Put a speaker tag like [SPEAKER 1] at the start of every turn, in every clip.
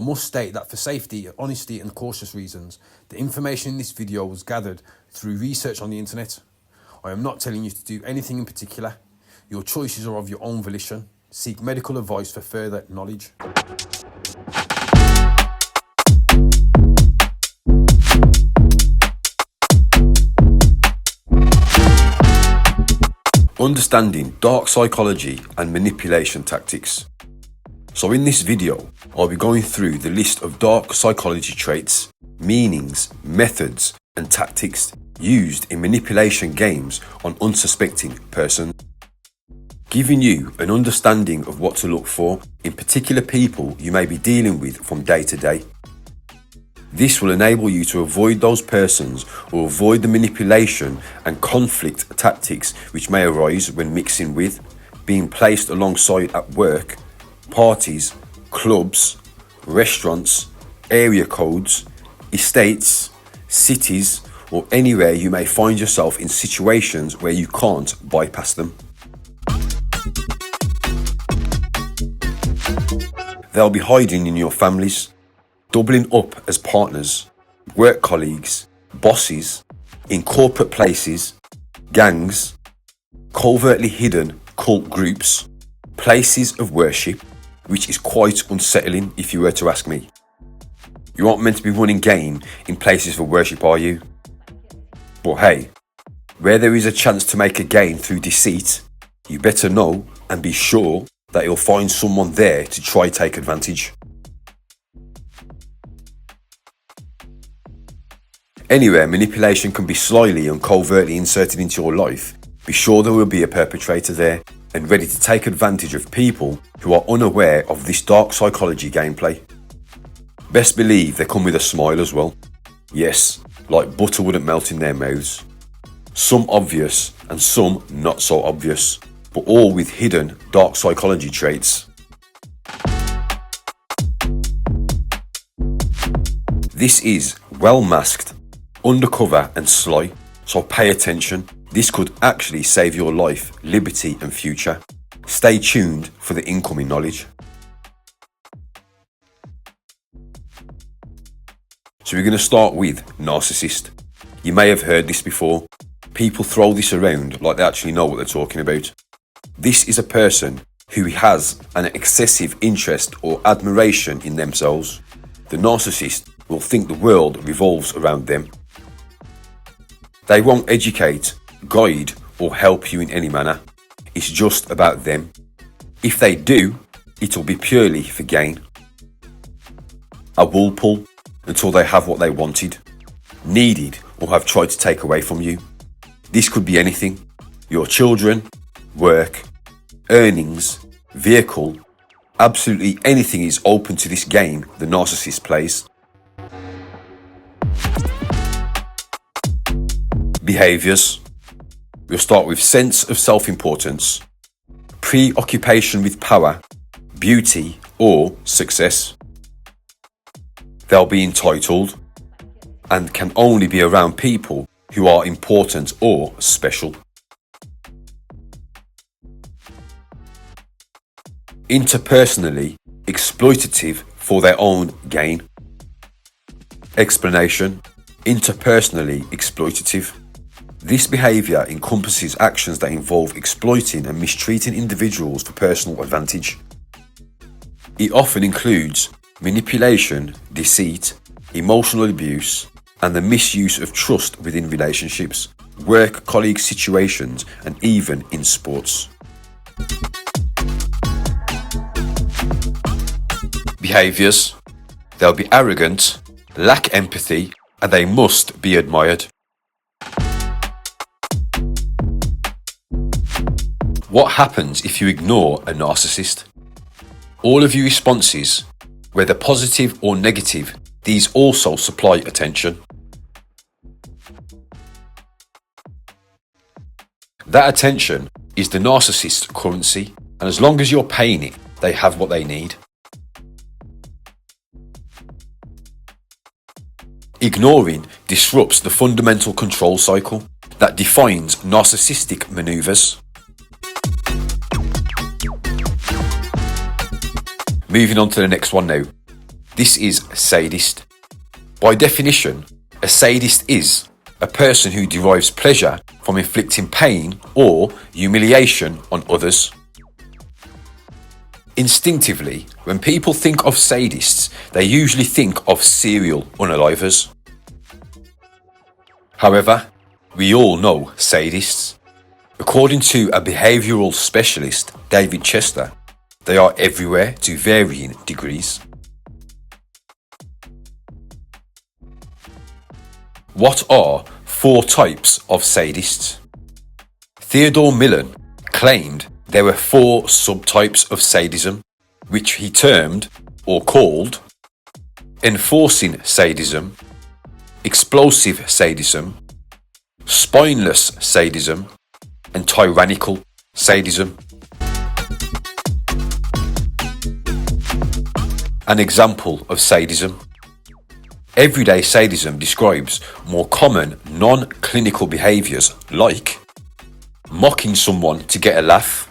[SPEAKER 1] must state that for safety, honesty and cautious reasons, the information in this video was gathered through research on the internet. I am not telling you to do anything in particular. Your choices are of your own volition. Seek medical advice for further knowledge. Understanding dark psychology and manipulation tactics. So in this video, I'll be going through the list of dark psychology traits, meanings, methods and tactics used in manipulation games on unsuspecting persons, giving you an understanding of what to look for in particular people you may be dealing with from day to day. This will enable you to avoid those persons or avoid the manipulation and conflict tactics which may arise when mixing with, being placed alongside at work, parties, clubs, restaurants, area codes, estates, cities, or anywhere you may find yourself in situations where you can't bypass them. They'll be hiding in your families, doubling up as partners, work colleagues, bosses, in corporate places, gangs, covertly hidden cult groups, places of worship, which is quite unsettling if you were to ask me. You aren't meant to be running game in places for worship, are you? But hey, where there is a chance to make a gain through deceit, you better know and be sure that you'll find someone there to try take advantage. Anywhere manipulation can be slyly and covertly inserted into your life, be sure there will be a perpetrator there and ready to take advantage of people who are unaware of this dark psychology gameplay. Best believe they come with a smile as well. Yes, like butter wouldn't melt in their mouths. Some obvious and some not so obvious, but all with hidden dark psychology traits. This is well masked, undercover and sly, so pay attention. This could actually save your life, liberty and future. Stay tuned for the incoming knowledge. So we're going to start with narcissist. You may have heard this before. People throw this around like they actually know what they're talking about. This is a person who has an excessive interest or admiration in themselves. The narcissist will think the world revolves around them. They won't educate, guide or help you in any manner. It's just about them. If they do, it'll be purely for gain. A wool pull until they have what they wanted, needed or have tried to take away from you. This could be anything. Your children, work, earnings, vehicle, absolutely anything is open to this game the narcissist plays. Behaviours. We'll start with sense of self-importance, preoccupation with power, beauty or success. They'll be entitled and can only be around people who are important or special. Interpersonally exploitative for their own gain. Explanation: interpersonally exploitative. This behaviour encompasses actions that involve exploiting and mistreating individuals for personal advantage. It often includes manipulation, deceit, emotional abuse, and the misuse of trust within relationships, work colleague situations, and even in sports. Behaviours. They'll be arrogant, lack empathy, and they must be admired. What happens if you ignore a narcissist? All of your responses, whether positive or negative, these also supply attention. That attention is the narcissist's currency, and as long as you're paying it, they have what they need. Ignoring disrupts the fundamental control cycle that defines narcissistic maneuvers. Moving on to the next one now. This is a sadist. By definition, a sadist is a person who derives pleasure from inflicting pain or humiliation on others. Instinctively, when people think of sadists, they usually think of serial unalivers. However, we all know sadists. According to a behavioural specialist, David Chester, they are everywhere to varying degrees. What are 4 types of sadists? Theodore Millon claimed there were 4 subtypes of sadism, which he termed or called enforcing sadism, explosive sadism, spineless sadism, and tyrannical sadism. An example of sadism. Everyday sadism describes more common non-clinical behaviours like mocking someone to get a laugh,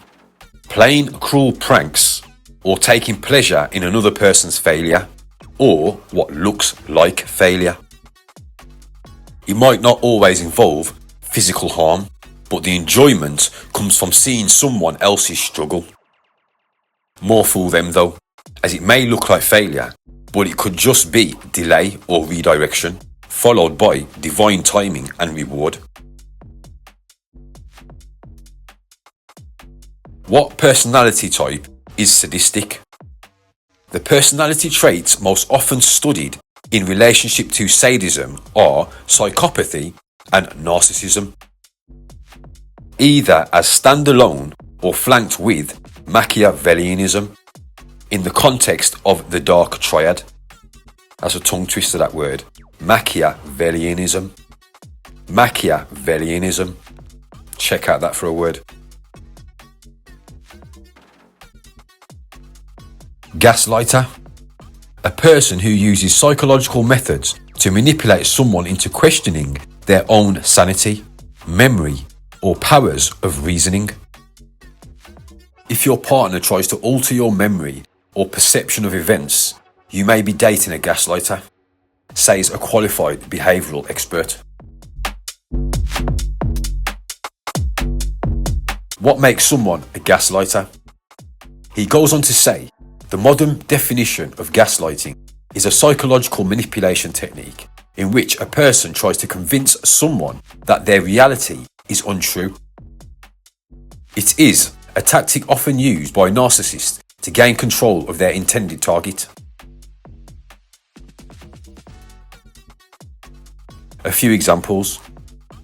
[SPEAKER 1] playing cruel pranks, or taking pleasure in another person's failure, or what looks like failure. It might not always involve physical harm, but the enjoyment comes from seeing someone else's struggle. More fool them though, as it may look like failure, but it could just be delay or redirection, followed by divine timing and reward. What personality type is sadistic? The personality traits most often studied in relationship to sadism are psychopathy and narcissism, either as standalone or flanked with Machiavellianism in the context of the dark triad. That's a tongue twister, that word. Machiavellianism. Machiavellianism. Check out that for a word. Gaslighter. A person who uses psychological methods to manipulate someone into questioning their own sanity, memory, or powers of reasoning. If your partner tries to alter your memory or perception of events, you may be dating a gaslighter, says a qualified behavioural expert. What makes someone a gaslighter? He goes on to say, the modern definition of gaslighting is a psychological manipulation technique in which a person tries to convince someone that their reality is untrue. It is a tactic often used by narcissists to gain control of their intended target. A few examples: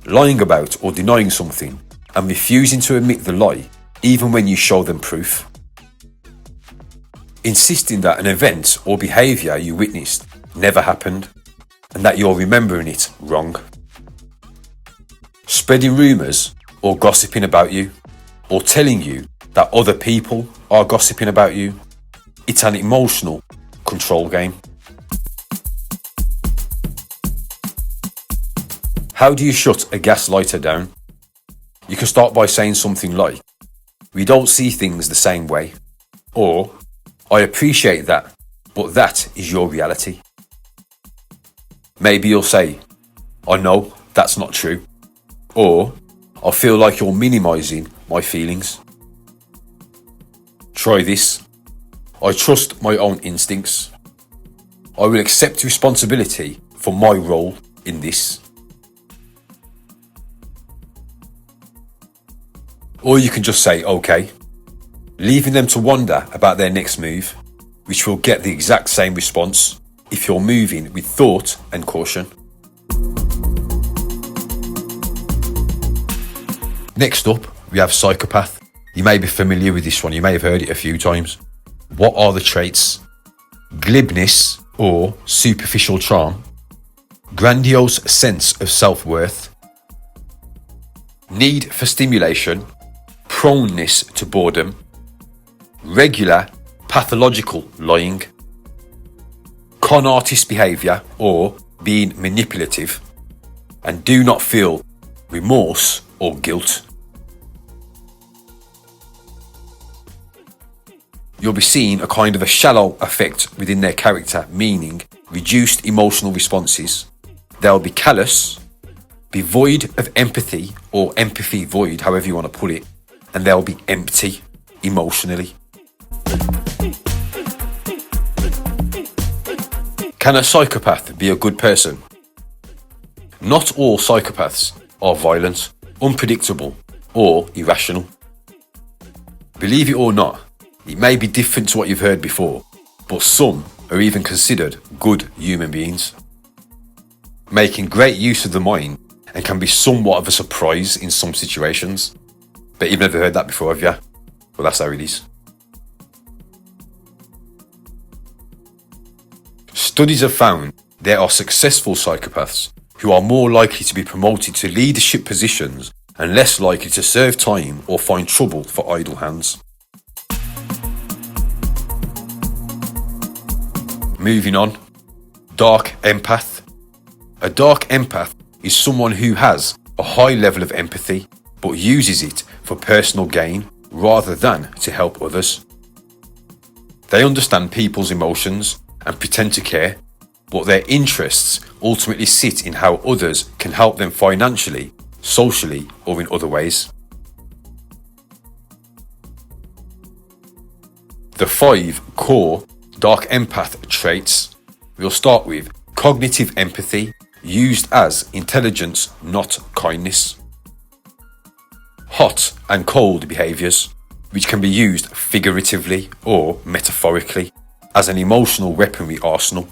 [SPEAKER 1] lying about or denying something and refusing to admit the lie even when you show them proof. Insisting that an event or behaviour you witnessed never happened and that you're remembering it wrong. Spreading rumours or gossiping about you, or telling you that other people are gossiping about you. It's an emotional control game. How do you shut a gaslighter down? You can start by saying something like, "We don't see things the same way," or "I appreciate that, but that is your reality." Maybe you'll say, "I know that's not true," or "I feel like you're minimising my feelings." Try this. "I trust my own instincts. I will accept responsibility for my role in this." Or you can just say, "Okay," leaving them to wonder about their next move, which will get the exact same response if you're moving with thought and caution. Next up, we have Psychopath. You may be familiar with this one, you may have heard it a few times. What are the traits? Glibness or superficial charm, grandiose sense of self-worth, need for stimulation, proneness to boredom, regular pathological lying, con artist behaviour or being manipulative, and do not feel remorse or guilt. You'll be seeing a kind of a shallow effect within their character, meaning reduced emotional responses. They'll be callous, be void of empathy or empathy void, however you want to put it, and they'll be empty emotionally. Can a psychopath be a good person? Not all psychopaths are violent, unpredictable, or irrational. Believe it or not, it may be different to what you've heard before, but some are even considered good human beings, making great use of the mind and can be somewhat of a surprise in some situations. But you've never heard that before, have you? Well, that's how it is. Studies have found there are successful psychopaths who are more likely to be promoted to leadership positions and less likely to serve time or find trouble for idle hands. Moving on, dark empath. A dark empath is someone who has a high level of empathy but uses it for personal gain rather than to help others. They understand people's emotions and pretend to care, but their interests ultimately sit in how others can help them financially, socially, or in other ways. The 5 core dark empath traits. We'll start with cognitive empathy, used as intelligence, not kindness. Hot and cold behaviours, which can be used figuratively or metaphorically as an emotional weaponry arsenal.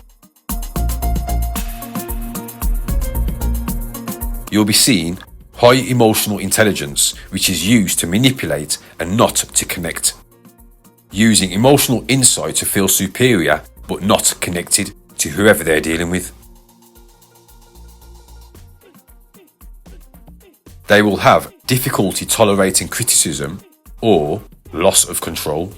[SPEAKER 1] You'll be seeing high emotional intelligence, which is used to manipulate and not to connect. Using emotional insight to feel superior but not connected to whoever they're dealing with. They will have difficulty tolerating criticism or loss of control.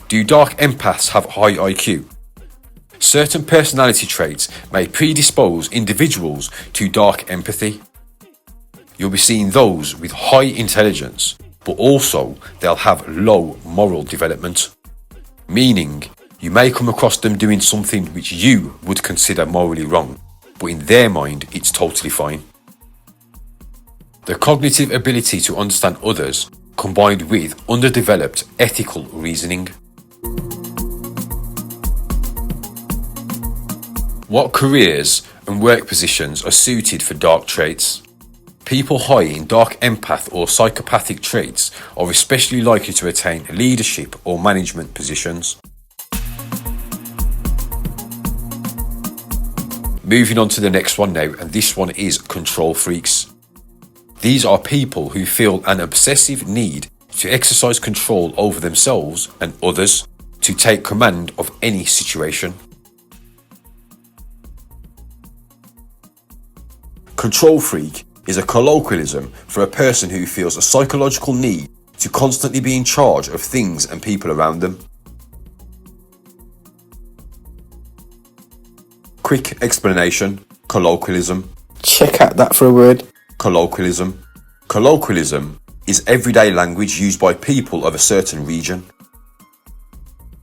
[SPEAKER 1] Do dark empaths have high IQ? Certain personality traits may predispose individuals to dark empathy. You'll be seeing those with high intelligence, but also they'll have low moral development, meaning you may come across them doing something which you would consider morally wrong, but in their mind it's totally fine. The cognitive ability to understand others combined with underdeveloped ethical reasoning. What careers and work positions are suited for dark traits? People high in dark empath or psychopathic traits are especially likely to attain leadership or management positions. Moving on to the next one now, and this one is control freaks. These are people who feel an obsessive need to exercise control over themselves and others, to take command of any situation. Control freak is a colloquialism for a person who feels a psychological need to constantly be in charge of things and people around them. Quick explanation: colloquialism.
[SPEAKER 2] Check out that for a word.
[SPEAKER 1] Colloquialism. Colloquialism is everyday language used by people of a certain region.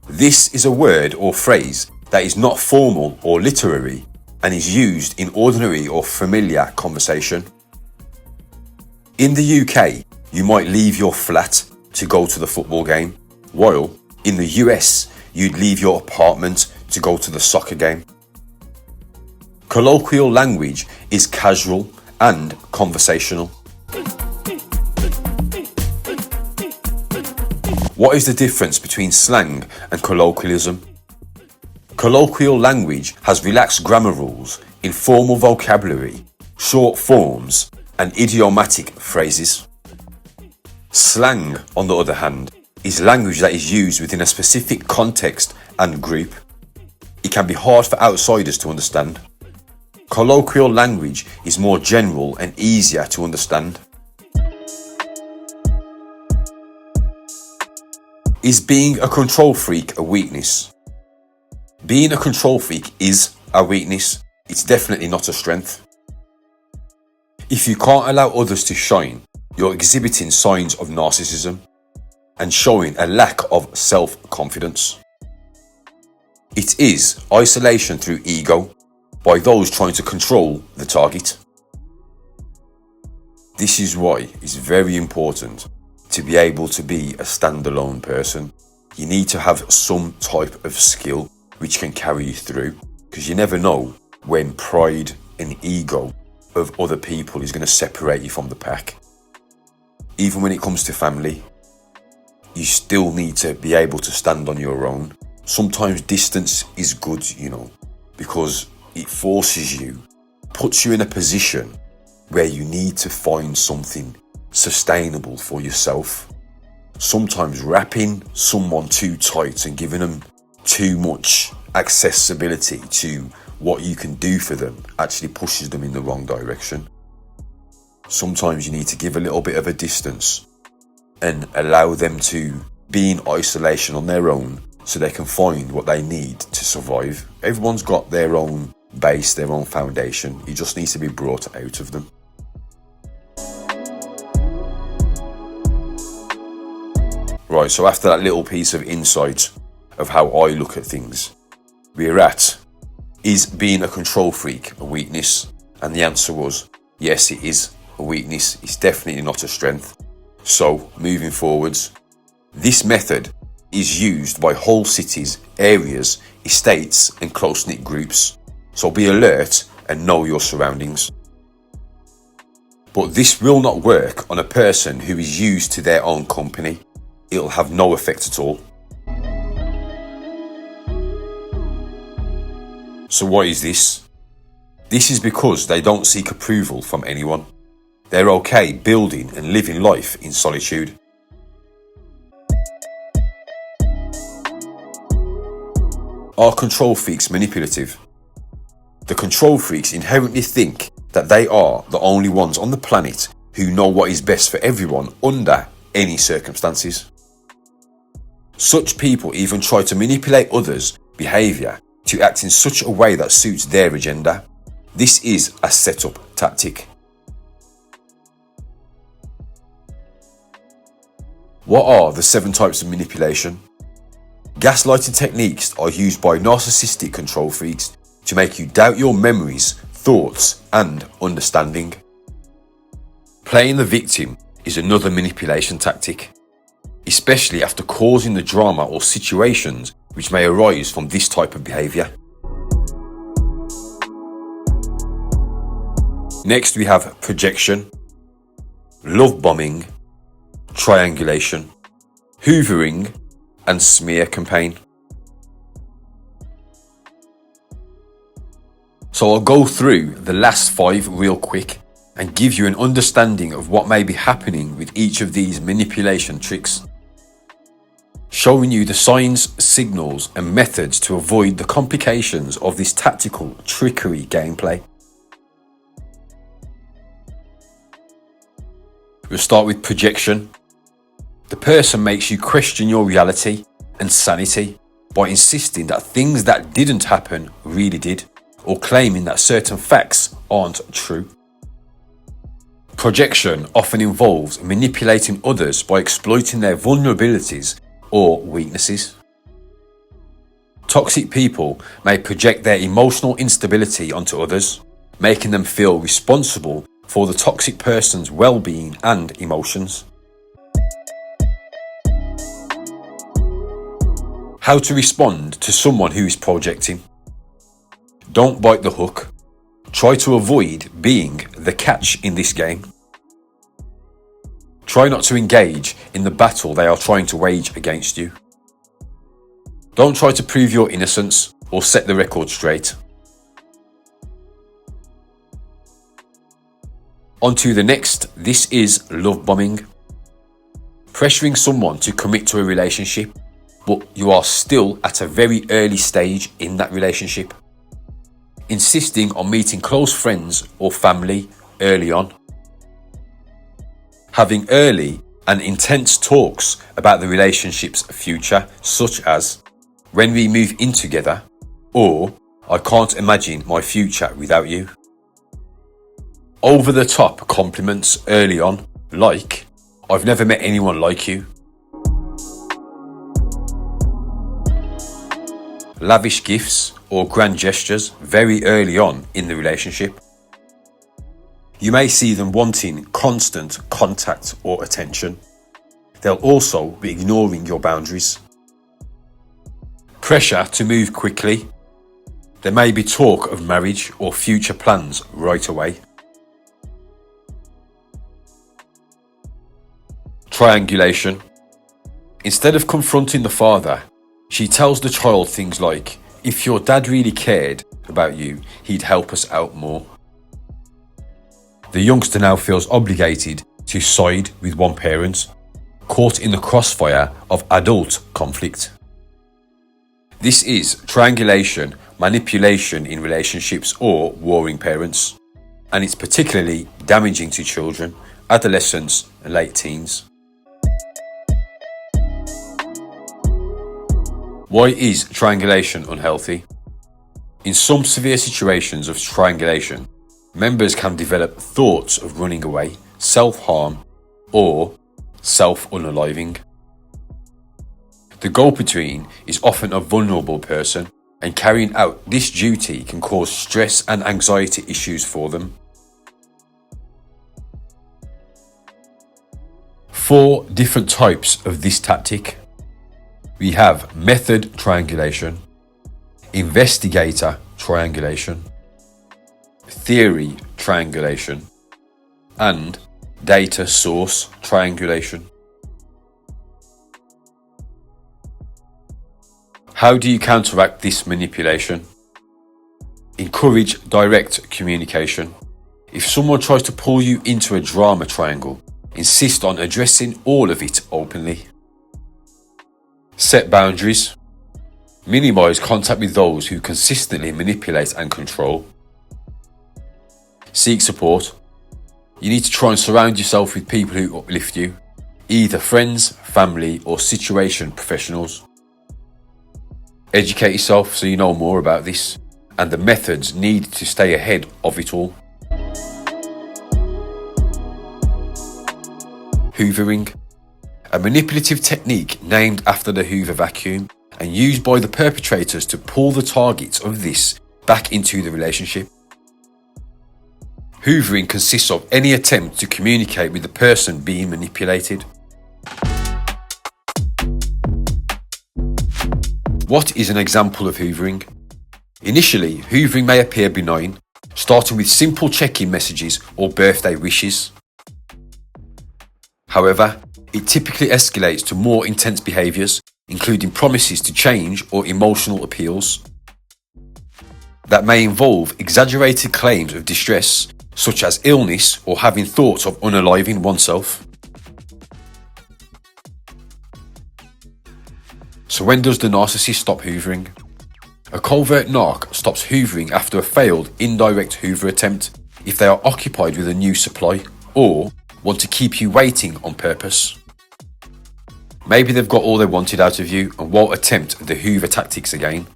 [SPEAKER 1] This is a word or phrase that is not formal or literary and is used in ordinary or familiar conversation. In the UK, you might leave your flat to go to the football game, while in the US, you'd leave your apartment to go to the soccer game. Colloquial language is casual and conversational. What is the difference between slang and colloquialism? Colloquial language has relaxed grammar rules, informal vocabulary, short forms, and idiomatic phrases. Slang, on the other hand, is language that is used within a specific context and group. It can be hard for outsiders to understand. Colloquial language is more general and easier to understand. Is being a control freak a weakness? Being a control freak is a weakness. It's definitely not a strength. If you can't allow others to shine, you're exhibiting signs of narcissism and showing a lack of self-confidence. It is isolation through ego by those trying to control the target. This is why it's very important to be able to be a standalone person. You need to have some type of skill which can carry you through, because you never know when pride and ego of other people is going to separate you from the pack. Even when it comes to family, you still need to be able to stand on your own. Sometimes distance is good, because it forces you, puts you in a position where you need to find something sustainable for yourself. Sometimes wrapping someone too tight and giving them too much accessibility to what you can do for them actually pushes them in the wrong direction. Sometimes you need to give a little bit of a distance and allow them to be in isolation on their own so they can find what they need to survive. Everyone's got their own base, their own foundation. It just needs to be brought out of them. Right, so after that little piece of insight of how I look at things, we're at, is being a control freak a weakness? And the answer was, yes, it is a weakness. It's definitely not a strength. So, moving forwards, this method is used by whole cities, areas, estates and close-knit groups. So be alert and know your surroundings. But this will not work on a person who is used to their own company. It'll have no effect at all. So why is this? This is because they don't seek approval from anyone. They're okay building and living life in solitude. Are control freaks manipulative? The control freaks inherently think that they are the only ones on the planet who know what is best for everyone under any circumstances. Such people even try to manipulate others' behaviour to act in such a way that suits their agenda. This is a setup tactic. What are the 7 types of manipulation? Gaslighting techniques are used by narcissistic control freaks to make you doubt your memories, thoughts, and understanding. Playing the victim is another manipulation tactic, especially after causing the drama or situations which may arise from this type of behaviour. Next we have projection, love bombing, triangulation, hoovering, and smear campaign. So I'll go through the last 5 real quick and give you an understanding of what may be happening with each of these manipulation tricks, showing you the signs, signals and methods to avoid the complications of this tactical trickery gameplay. We'll start with projection. The person makes you question your reality and sanity by insisting that things that didn't happen really did, or claiming that certain facts aren't true. Projection often involves manipulating others by exploiting their vulnerabilities or weaknesses. Toxic people may project their emotional instability onto others, making them feel responsible for the toxic person's well-being and emotions. How to respond to someone who is projecting. Don't bite the hook. Try to avoid being the catch in this game. Try not to engage in the battle they are trying to wage against you. Don't try to prove your innocence or set the record straight. On to the next. This is love bombing. Pressuring someone to commit to a relationship, but you are still at a very early stage in that relationship. Insisting on meeting close friends or family early on. Having early and intense talks about the relationship's future, such as, when we move in together, or I can't imagine my future without you. Over the top compliments early on like, "I've never met anyone like you." Lavish gifts or grand gestures very early on in the relationship. You may see them wanting constant contact or attention. They'll also be ignoring your boundaries. Pressure to move quickly. There may be talk of marriage or future plans right away. Triangulation. Instead of confronting the father, she tells the child things like, "If your dad really cared about you, he'd help us out more." The youngster now feels obligated to side with one parent, caught in the crossfire of adult conflict. This is triangulation, manipulation in relationships or warring parents, and it's particularly damaging to children, adolescents, and late teens. Why is triangulation unhealthy? In some severe situations of triangulation, members can develop thoughts of running away, self-harm, or self-unaliving. The go-between is often a vulnerable person, and carrying out this duty can cause stress and anxiety issues for them. 4 different types of this tactic. We have method triangulation, investigator triangulation, theory triangulation, and data source triangulation. How do you counteract this manipulation? Encourage direct communication. If someone tries to pull you into a drama triangle, insist on addressing all of it openly. Set boundaries. Minimize contact with those who consistently manipulate and control. Seek support. You need to try and surround yourself with people who uplift you, either friends, family, or situation professionals. Educate yourself so you know more about this and the methods needed to stay ahead of it all. Hoovering. A manipulative technique named after the Hoover vacuum and used by the perpetrators to pull the targets of this back into the relationship. Hoovering consists of any attempt to communicate with the person being manipulated. What is an example of hoovering? Initially, hoovering may appear benign, starting with simple check-in messages or birthday wishes. However, it typically escalates to more intense behaviours, including promises to change or emotional appeals. That may involve exaggerated claims of distress, such as illness or having thoughts of unaliving oneself. So when does the narcissist stop hoovering? A covert narc stops hoovering after a failed indirect hoover attempt if they are occupied with a new supply or want to keep you waiting on purpose. Maybe they've got all they wanted out of you and won't attempt the hoover tactics again.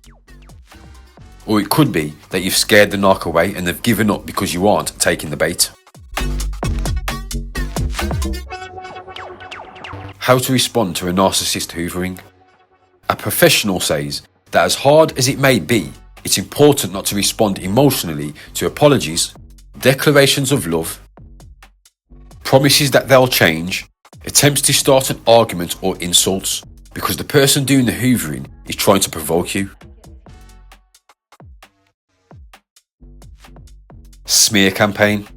[SPEAKER 1] Or it could be that you've scared the narc away and they've given up because you aren't taking the bait. How to respond to a narcissist hoovering? A professional says that as hard as it may be, it's important not to respond emotionally to apologies, declarations of love, promises that they'll change, attempts to start an argument or insults, because the person doing the hoovering is trying to provoke you. Smear campaign.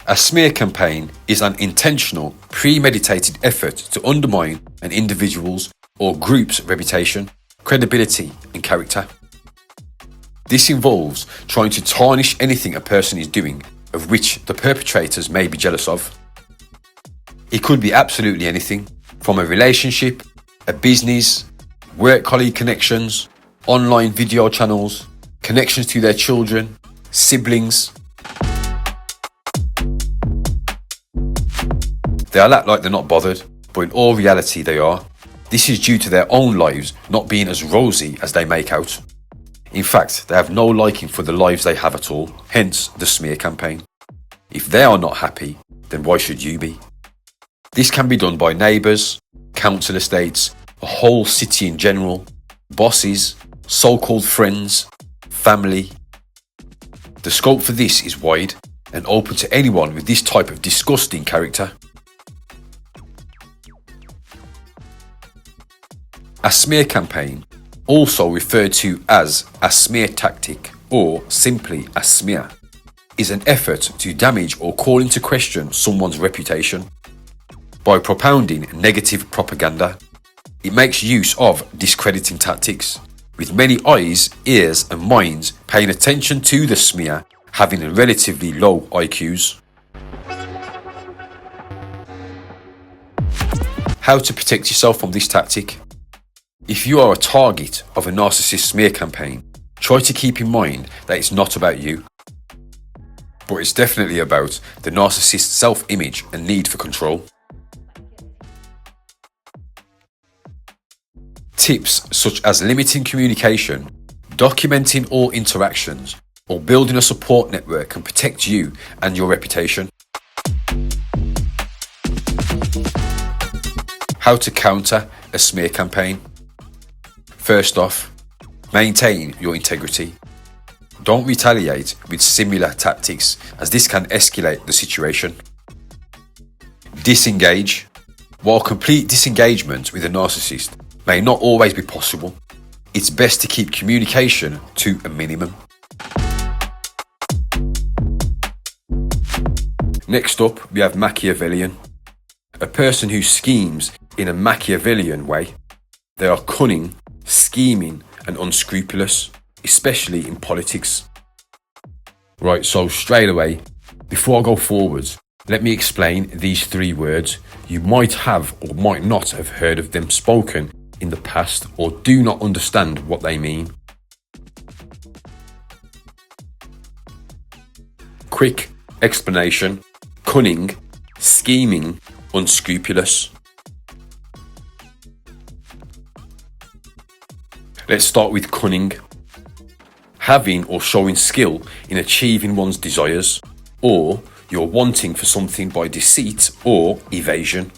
[SPEAKER 1] A smear campaign is an intentional, premeditated effort to undermine an individual's or group's reputation, credibility, and character. This involves trying to tarnish anything a person is doing of which the perpetrators may be jealous of. It could be absolutely anything, from a relationship, a business, work colleague connections, online video channels, connections to their children, siblings. They'll act like they're not bothered, but in all reality they are. This is due to their own lives not being as rosy as they make out. In fact, they have no liking for the lives they have at all, hence the smear campaign. If they are not happy, then why should you be? This can be done by neighbours, council estates, a whole city in general, bosses, so-called friends, family. The scope for this is wide and open to anyone with this type of disgusting character. A smear campaign, also referred to as a smear tactic or simply a smear, is an effort to damage or call into question someone's reputation. By propounding negative propaganda, it makes use of discrediting tactics, with many eyes, ears and minds paying attention to the smear having relatively low IQs. How to protect yourself from this tactic? If you are a target of a narcissist smear campaign, try to keep in mind that it's not about you, but it's definitely about the narcissist's self-image and need for control. Tips such as limiting communication, documenting all interactions, or building a support network can protect you and your reputation. How to counter a smear campaign? First off, maintain your integrity. Don't retaliate with similar tactics, as this can escalate the situation. Disengage. While complete disengagement with a narcissist may not always be possible, it's best to keep communication to a minimum. Next up, we have Machiavellian. A person who schemes in a Machiavellian way. They are cunning, scheming and unscrupulous, especially in politics. Right, so straight away, before I go forwards, let me explain these three words. You might have or might not have heard of them spoken in the past or do not understand what they mean. Quick explanation: cunning, scheming, unscrupulous. Let's start with cunning. Having or showing skill in achieving one's desires, or you're wanting for something by deceit or evasion.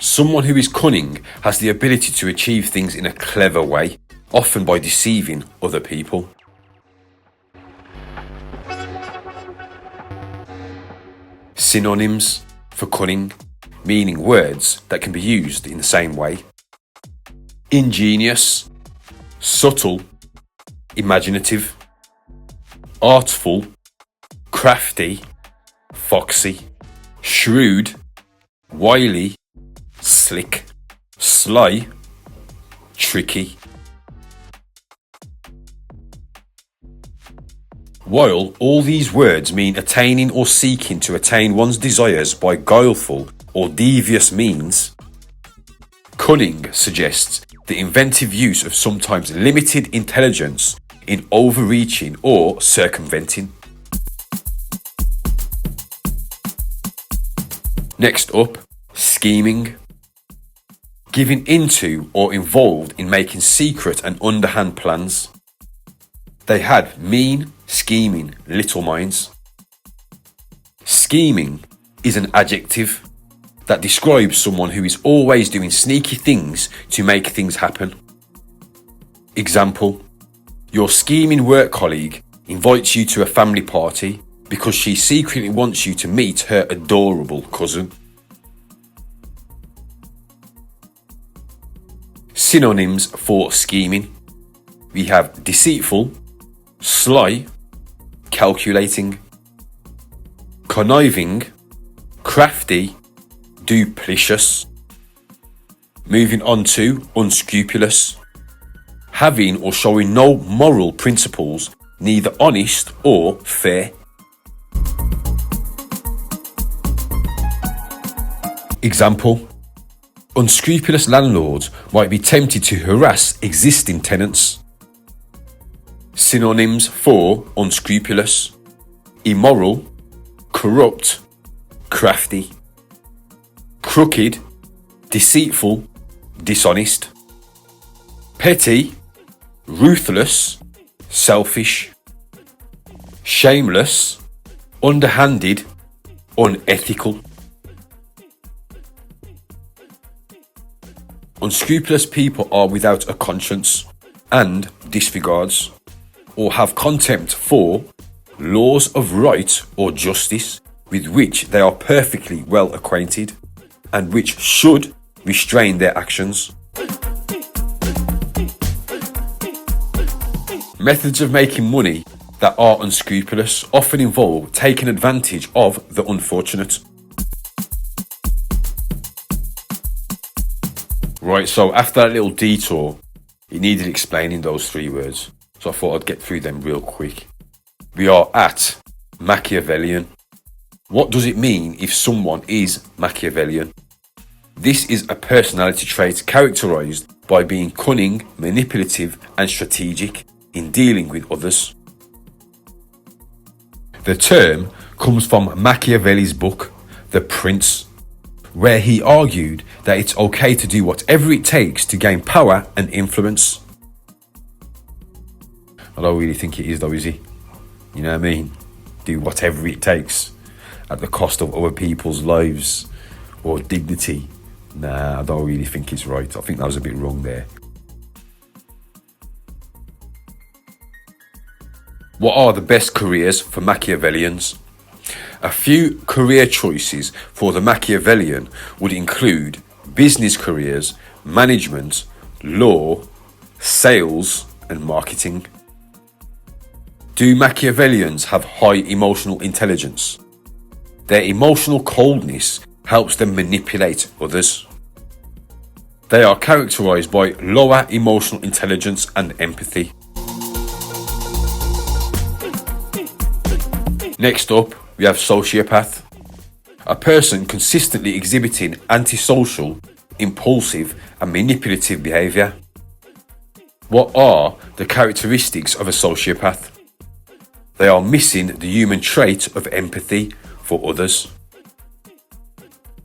[SPEAKER 1] Someone who is cunning has the ability to achieve things in a clever way, often by deceiving other people. Synonyms for cunning, meaning words that can be used in the same way. Ingenious, subtle, imaginative, artful, crafty, foxy, shrewd, wily, slick, sly, tricky. While all these words mean attaining or seeking to attain one's desires by guileful or devious means, cunning suggests the inventive use of sometimes limited intelligence in overreaching or circumventing. Next up, scheming. Giving into or involved in making secret and underhand plans. They had mean, scheming little minds. Scheming is an adjective that describes someone who is always doing sneaky things to make things happen. Example: your scheming work colleague invites you to a family party because she secretly wants you to meet her adorable cousin. Synonyms for scheming. We have deceitful, sly, calculating, conniving, crafty, duplicitous. Moving on to unscrupulous. Having or showing no moral principles, neither honest or fair. Example: unscrupulous landlords might be tempted to harass existing tenants. Synonyms for unscrupulous: immoral, corrupt, crafty, crooked, deceitful, dishonest, petty, ruthless, selfish, shameless, underhanded, unethical. Unscrupulous people are without a conscience and disregards or have contempt for laws of right or justice with which they are perfectly well acquainted and which should restrain their actions. Methods of making money that are unscrupulous often involve taking advantage of the unfortunate. Right, so after that little detour, it needed explaining those 3 words, so I thought I'd get through them real quick. We are at Machiavellian. What does it mean if someone is Machiavellian? This is a personality trait characterized by being cunning, manipulative, and strategic in dealing with others. The term comes from Machiavelli's book, The Prince, where he argued that it's okay to do whatever it takes to gain power and influence. I don't really think it is though, is he? You know what I mean? Do whatever it takes at the cost of other people's lives or dignity. Nah, I don't really think it's right. I think that was a bit wrong there. What are the best careers for Machiavellians? A few career choices for the Machiavellian would include business careers, management, law, sales, and marketing. Do Machiavellians have high emotional intelligence? Their emotional coldness helps them manipulate others. They are characterized by lower emotional intelligence and empathy. Next up, we have sociopath. A person consistently exhibiting antisocial, impulsive, and manipulative behavior. What are the characteristics of a sociopath? They are missing the human trait of empathy for others.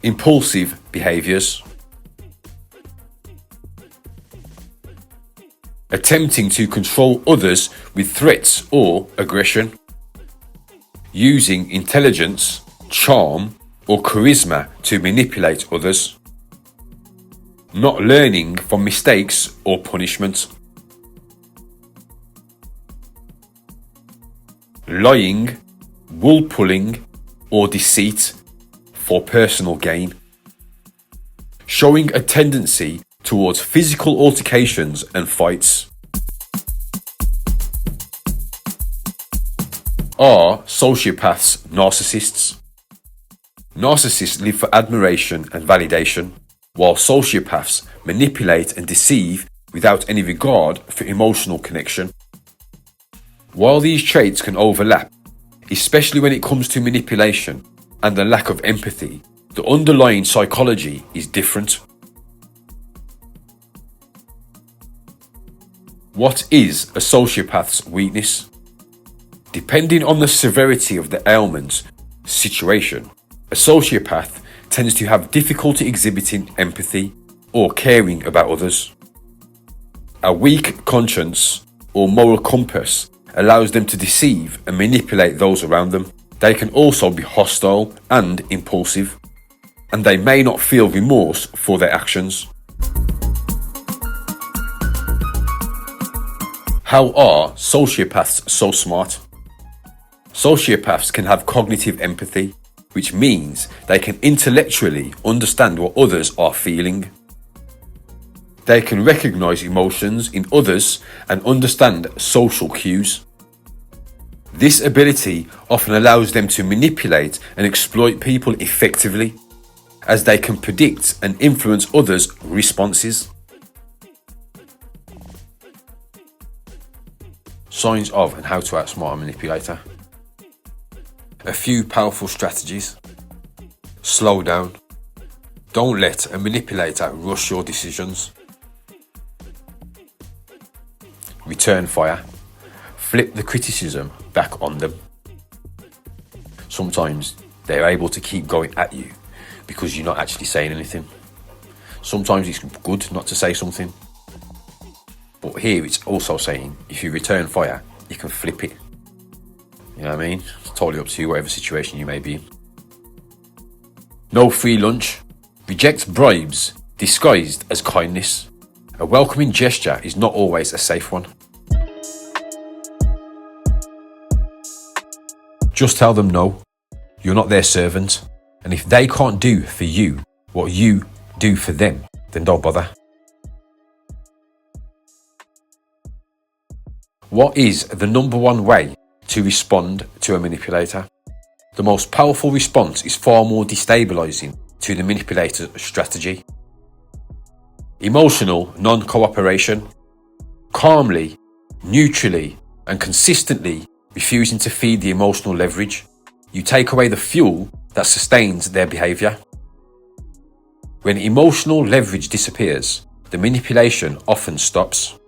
[SPEAKER 1] Impulsive behaviors. Attempting to control others with threats or aggression. Using intelligence, charm, or charisma to manipulate others. Not learning from mistakes or punishment. Lying, wool pulling, or deceit for personal gain. Showing a tendency towards physical altercations and fights. Are sociopaths narcissists? Narcissists live for admiration and validation, while sociopaths manipulate and deceive without any regard for emotional connection. While these traits can overlap, especially when it comes to manipulation and the lack of empathy, the underlying psychology is different. What is a sociopath's weakness? Depending on the severity of the ailment situation, a sociopath tends to have difficulty exhibiting empathy or caring about others. A weak conscience or moral compass allows them to deceive and manipulate those around them. They can also be hostile and impulsive, and they may not feel remorse for their actions. How are sociopaths so smart? Sociopaths can have cognitive empathy, which means they can intellectually understand what others are feeling. They can recognize emotions in others and understand social cues. This ability often allows them to manipulate and exploit people effectively, as they can predict and influence others' responses. Signs of and how to outsmart a manipulator. A few powerful strategies. Slow down. Don't let a manipulator rush your decisions. Return fire. Flip the criticism back on them. Sometimes they're able to keep going at you because you're not actually saying anything. Sometimes it's good not to say something. But here it's also saying if you return fire, you can flip it. You know what I mean? It's totally up to you, whatever situation you may be in. No free lunch. Reject bribes disguised as kindness. A welcoming gesture is not always a safe one. Just tell them no, you're not their servant, and if they can't do for you what you do for them, then don't bother. What is the number one way to respond to a manipulator? The most powerful response is far more destabilizing to the manipulator's strategy. Emotional non-cooperation. Calmly, neutrally, and consistently refusing to feed the emotional leverage, you take away the fuel that sustains their behaviour. When emotional leverage disappears, the manipulation often stops.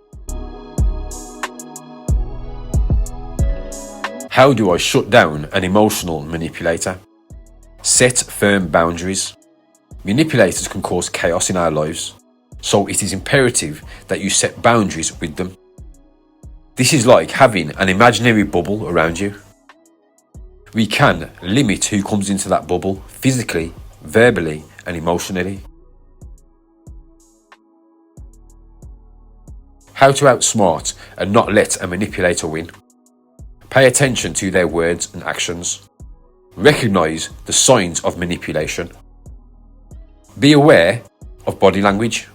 [SPEAKER 1] How do I shut down an emotional manipulator? Set firm boundaries. Manipulators can cause chaos in our lives, so it is imperative that you set boundaries with them. This is like having an imaginary bubble around you. We can limit who comes into that bubble physically, verbally, and emotionally. How to outsmart and not let a manipulator win. Pay attention to their words and actions. Recognize the signs of manipulation. Be aware of body language.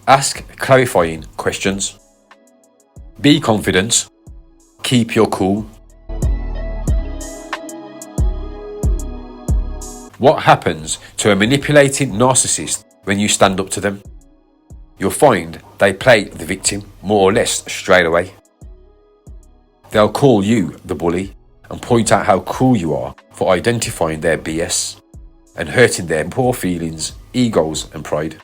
[SPEAKER 1] Ask clarifying questions. Be confident. Keep your cool. What happens to a manipulating narcissist when you stand up to them? You'll find they play the victim more or less straight away. They'll call you the bully and point out how cruel you are for identifying their BS and hurting their poor feelings, egos and pride.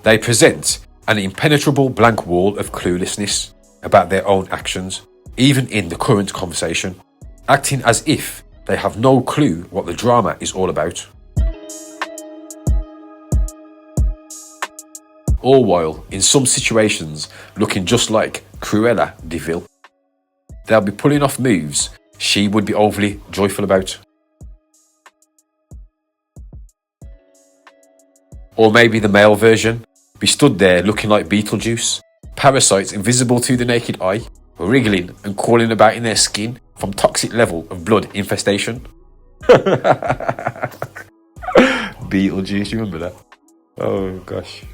[SPEAKER 1] They present an impenetrable blank wall of cluelessness about their own actions, even in the current conversation, acting as if they have no clue what the drama is all about. All while, in some situations, looking just like Cruella de Vil. They'll be pulling off moves she would be overly joyful about. Or maybe the male version, be stood there looking like Beetlejuice, parasites invisible to the naked eye, wriggling and crawling about in their skin from toxic level of blood infestation. Beetlejuice, you remember that? Oh gosh.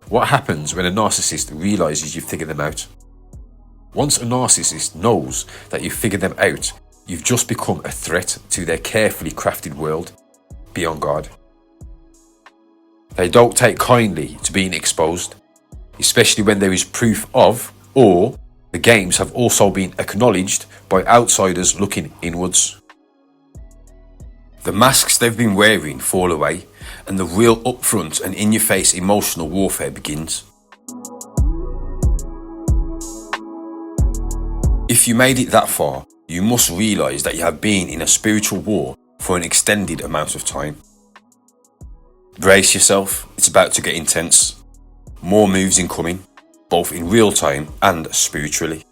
[SPEAKER 1] What happens when a narcissist realises you've figured them out? Once a narcissist knows that you've figured them out, you've just become a threat to their carefully crafted world. Be on guard. They don't take kindly to being exposed, especially when there is proof of, or the games have also been acknowledged by outsiders looking inwards. The masks they've been wearing fall away, and the real upfront and in-your-face emotional warfare begins. If you made it that far, you must realise that you have been in a spiritual war for an extended amount of time. Brace yourself, it's about to get intense. More moves incoming, both in real time and spiritually.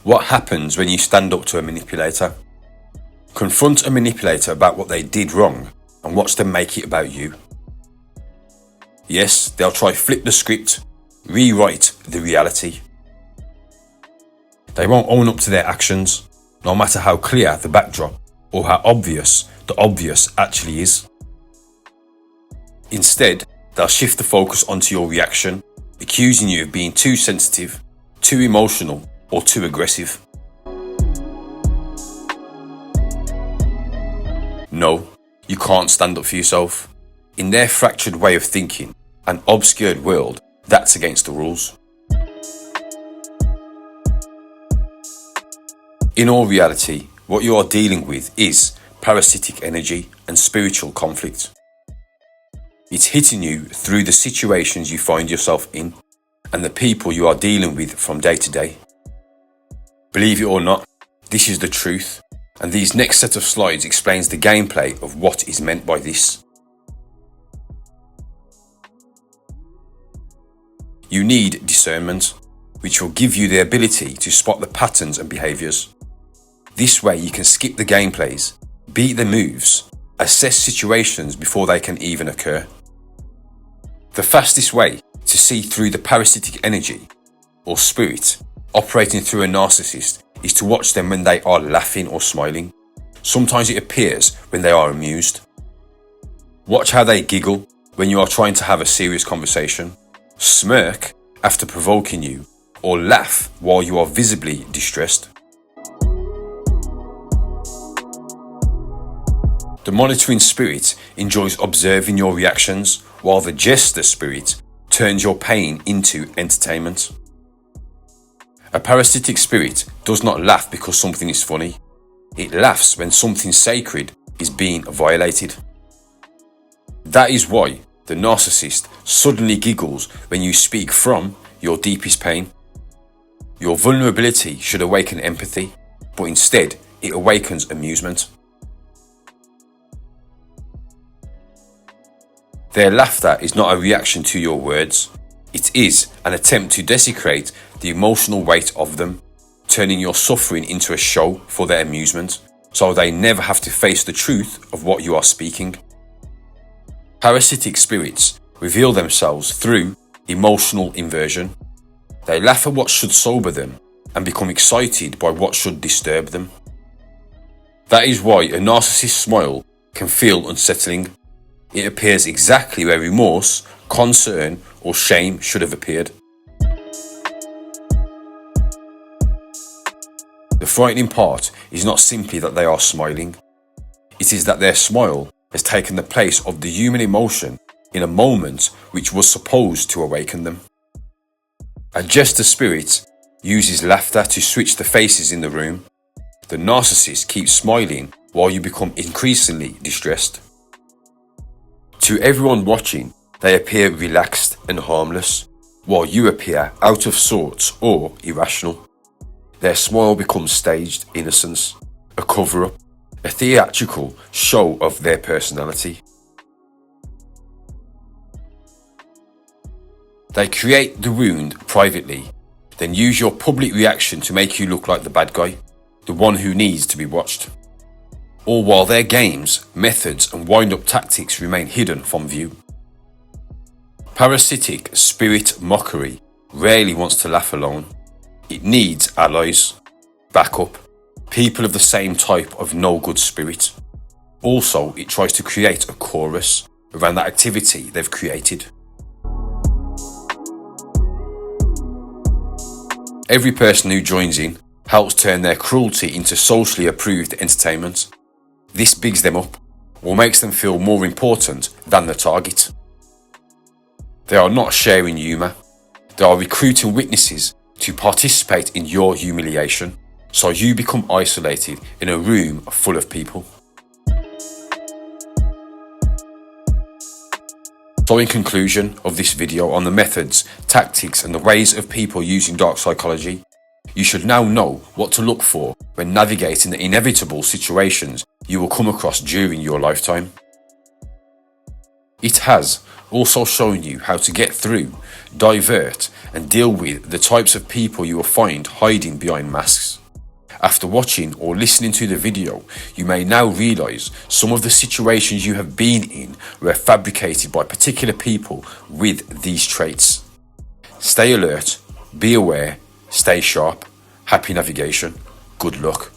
[SPEAKER 1] What happens when you stand up to a manipulator? Confront a manipulator about what they did wrong and watch them make it about you. Yes, they'll try flip the script, rewrite the reality. They won't own up to their actions, no matter how clear the backdrop or how obvious the obvious actually is. Instead, they'll shift the focus onto your reaction, accusing you of being too sensitive, too emotional, or too aggressive. No, you can't stand up for yourself. In their fractured way of thinking and obscured world, that's against the rules. In all reality, what you are dealing with is parasitic energy and spiritual conflict. It's hitting you through the situations you find yourself in and the people you are dealing with from day to day. Believe it or not, this is the truth, and these next set of slides explains the gameplay of what is meant by this. You need discernment, which will give you the ability to spot the patterns and behaviours, This way you can skip the gameplays, beat the moves, assess situations before they can even occur. The fastest way to see through the parasitic energy or spirit operating through a narcissist is to watch them when they are laughing or smiling. Sometimes it appears when they are amused. Watch how they giggle when you are trying to have a serious conversation, smirk after provoking you, or laugh while you are visibly distressed. The monitoring spirit enjoys observing your reactions, while the jester spirit turns your pain into entertainment. A parasitic spirit does not laugh because something is funny. It laughs when something sacred is being violated. That is why the narcissist suddenly giggles when you speak from your deepest pain. Your vulnerability should awaken empathy, but instead it awakens amusement. Their laughter is not a reaction to your words. It is an attempt to desecrate the emotional weight of them, turning your suffering into a show for their amusement, so they never have to face the truth of what you are speaking. Parasitic spirits reveal themselves through emotional inversion. They laugh at what should sober them and become excited by what should disturb them. That is why a narcissist's smile can feel unsettling. It appears exactly where remorse, concern, or shame should have appeared. The frightening part is not simply that they are smiling. It is that their smile has taken the place of the human emotion in a moment which was supposed to awaken them. A jester spirit uses laughter to switch the faces in the room. The narcissist keeps smiling while you become increasingly distressed. To everyone watching, they appear relaxed and harmless, while you appear out of sorts or irrational. Their smile becomes staged innocence, a cover-up, a theatrical show of their personality. They create the wound privately, then use your public reaction to make you look like the bad guy, the one who needs to be watched. All while their games, methods and wind-up tactics remain hidden from view. Parasitic spirit mockery rarely wants to laugh alone. It needs allies, backup, people of the same type of no-good spirit. Also, it tries to create a chorus around that activity they've created. Every person who joins in helps turn their cruelty into socially approved entertainment. This bigs them up, or makes them feel more important than the target. They are not sharing humour. They are recruiting witnesses to participate in your humiliation, so you become isolated in a room full of people. So in conclusion of this video on the methods, tactics and the ways of people using dark psychology, you should now know what to look for when navigating the inevitable situations you will come across during your lifetime. It has also shown you how to get through, divert and deal with the types of people you will find hiding behind masks. After watching or listening to the video, you may now realise some of the situations you have been in were fabricated by particular people with these traits. Stay alert, be aware, stay sharp. Happy navigation. Good luck.